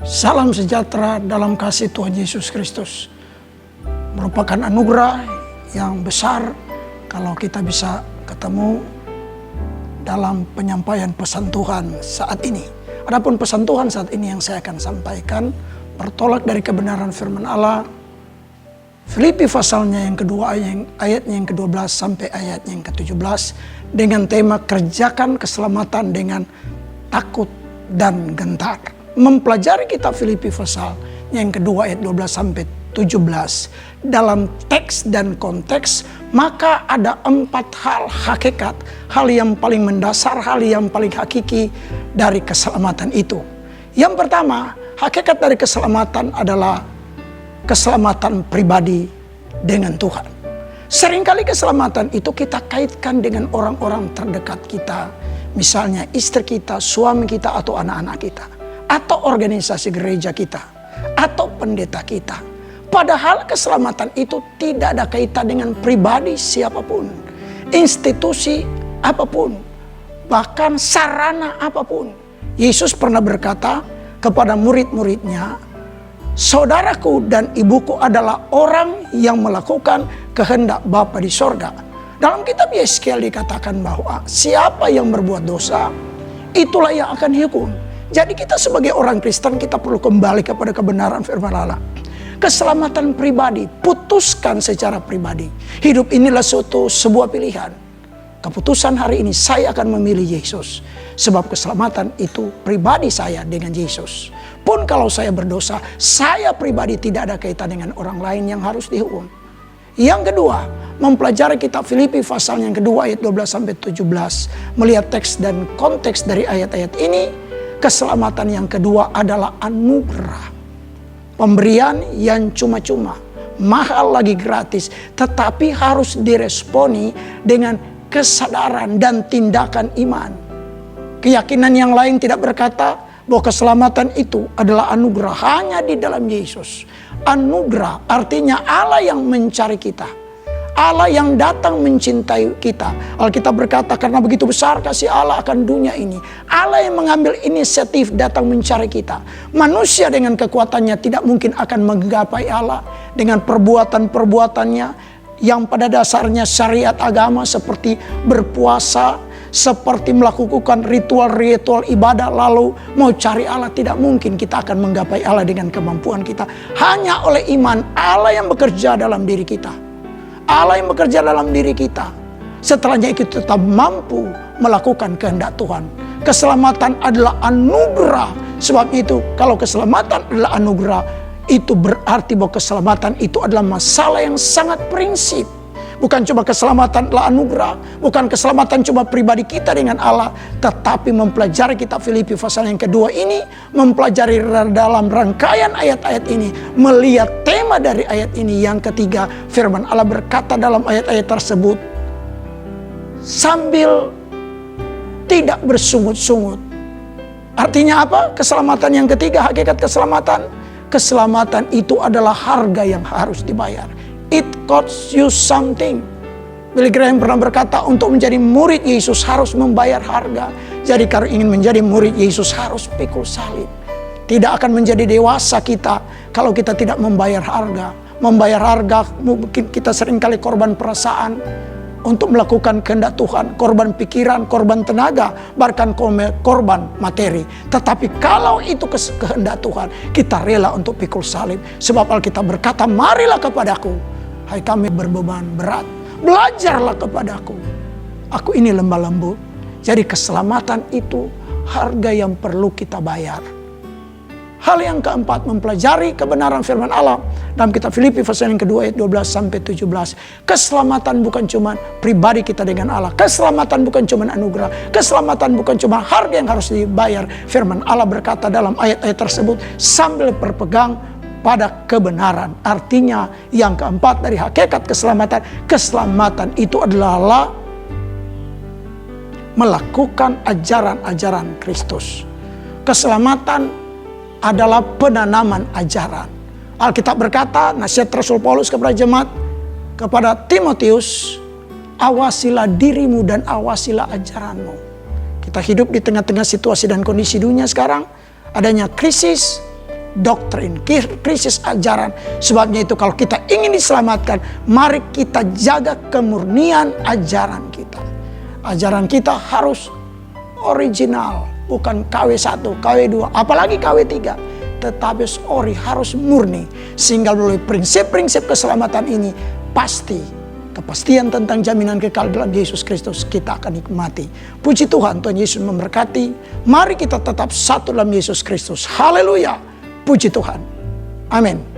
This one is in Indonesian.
Salam sejahtera dalam kasih Tuhan Yesus Kristus. Merupakan anugerah yang besar kalau kita bisa ketemu dalam penyampaian pesan Tuhan saat ini. Adapun pesan Tuhan saat ini yang saya akan sampaikan bertolak dari kebenaran firman Allah. Filipi pasalnya yang kedua, ayatnya yang ke-12 sampai ayatnya yang ke-17 dengan tema kerjakan keselamatan dengan takut dan gentar. Mempelajari kitab Filipi pasal yang kedua ayat 12 sampai 17 dalam teks dan konteks, maka ada 4 hal hakikat, hal yang paling mendasar, hal yang paling hakiki dari keselamatan itu. Yang pertama, hakikat dari keselamatan adalah keselamatan pribadi dengan Tuhan. Seringkali keselamatan itu kita kaitkan dengan orang-orang terdekat kita, misalnya istri kita, suami kita, atau anak-anak kita, atau organisasi gereja kita, atau pendeta kita. Padahal keselamatan itu tidak ada kaitan dengan pribadi siapapun, institusi apapun, bahkan sarana apapun. Yesus pernah berkata kepada murid-muridnya, saudaraku dan ibuku adalah orang yang melakukan kehendak Bapa di sorga. Dalam kitab Yeskiel dikatakan bahwa siapa yang berbuat dosa, itulah yang akan dihukum. Jadi kita sebagai orang Kristen, kita perlu kembali kepada kebenaran firman Allah. Keselamatan pribadi, putuskan secara pribadi. Hidup inilah sebuah pilihan. Keputusan hari ini, saya akan memilih Yesus. Sebab keselamatan itu pribadi saya dengan Yesus. Pun kalau saya berdosa, saya pribadi tidak ada kaitan dengan orang lain yang harus dihukum. Yang kedua, mempelajari kitab Filipi pasal yang kedua ayat 12 sampai 17. Melihat teks dan konteks dari ayat-ayat ini, keselamatan yang kedua adalah anugerah. Pemberian yang cuma-cuma, mahal lagi gratis, tetapi harus diresponi dengan kesadaran dan tindakan iman. Keyakinan yang lain tidak berkata bahwa keselamatan itu adalah anugerah hanya di dalam Yesus. Anugerah artinya Allah yang mencari kita. Allah yang datang mencintai kita. Alkitab berkata karena begitu besar kasih Allah akan dunia ini. Allah yang mengambil inisiatif datang mencari kita. Manusia dengan kekuatannya tidak mungkin akan menggapai Allah dengan perbuatan-perbuatannya yang pada dasarnya syariat agama seperti berpuasa, seperti melakukan ritual-ritual ibadah lalu mau cari Allah. Tidak mungkin kita akan menggapai Allah dengan kemampuan kita. Hanya oleh iman Allah yang bekerja dalam diri kita. Allah yang bekerja dalam diri kita. Setelahnya itu tetap mampu melakukan kehendak Tuhan. Keselamatan adalah anugerah. Sebab itu kalau keselamatan adalah anugerah, itu berarti bahwa keselamatan itu adalah masalah yang sangat prinsip. Bukan cuma keselamatan adalah anugerah, bukan keselamatan cuma pribadi kita dengan Allah, tetapi mempelajari kitab Filipi pasal yang kedua ini, mempelajari dalam rangkaian ayat-ayat ini, melihat tema dari ayat ini yang ketiga, firman Allah berkata dalam ayat-ayat tersebut, sambil tidak bersungut-sungut. Artinya apa? Keselamatan yang ketiga, hakikat keselamatan. Keselamatan itu adalah harga yang harus dibayar. It costs you something. Billy Graham pernah berkata untuk menjadi murid Yesus harus membayar harga. Jadi kalau ingin menjadi murid Yesus harus pikul salib. Tidak akan menjadi dewasa kita kalau kita tidak membayar harga. Membayar harga mungkin kita seringkali korban perasaan untuk melakukan kehendak Tuhan. Korban pikiran, korban tenaga, bahkan korban materi. Tetapi kalau itu kehendak Tuhan, kita rela untuk pikul salib. Sebab Alkitab berkata, marilah kepadaku, hai kami berbeban berat, belajarlah kepadaku. Aku ini lemah lembut. Jadi keselamatan itu harga yang perlu kita bayar. Hal yang keempat, mempelajari kebenaran firman Allah. Dalam kitab Filipi pasal yang kedua ayat 12 sampai 17. Keselamatan bukan cuma pribadi kita dengan Allah. Keselamatan bukan cuma anugerah. Keselamatan bukan cuma harga yang harus dibayar. Firman Allah berkata dalam ayat-ayat tersebut, sambil berpegang pada kebenaran. Artinya yang keempat dari hakikat keselamatan. Keselamatan itu adalah melakukan ajaran-ajaran Kristus. Keselamatan adalah penanaman ajaran. Alkitab berkata, nasihat Rasul Paulus kepada jemaat, kepada Timotius, awasilah dirimu dan awasilah ajaranmu. Kita hidup di tengah-tengah situasi dan kondisi dunia sekarang, adanya krisis, doktrin, krisis ajaran. Sebabnya itu kalau kita ingin diselamatkan, mari kita jaga kemurnian ajaran kita. Ajaran kita harus original, bukan KW1, KW2, apalagi KW3. Tetapi harus murni. Sehingga melalui prinsip-prinsip keselamatan ini, kepastian tentang jaminan kekal dalam Yesus Kristus kita akan nikmati. Puji Tuhan, Tuhan Yesus memberkati. Mari kita tetap satu dalam Yesus Kristus. Haleluya. Puji Tuhan. Amin.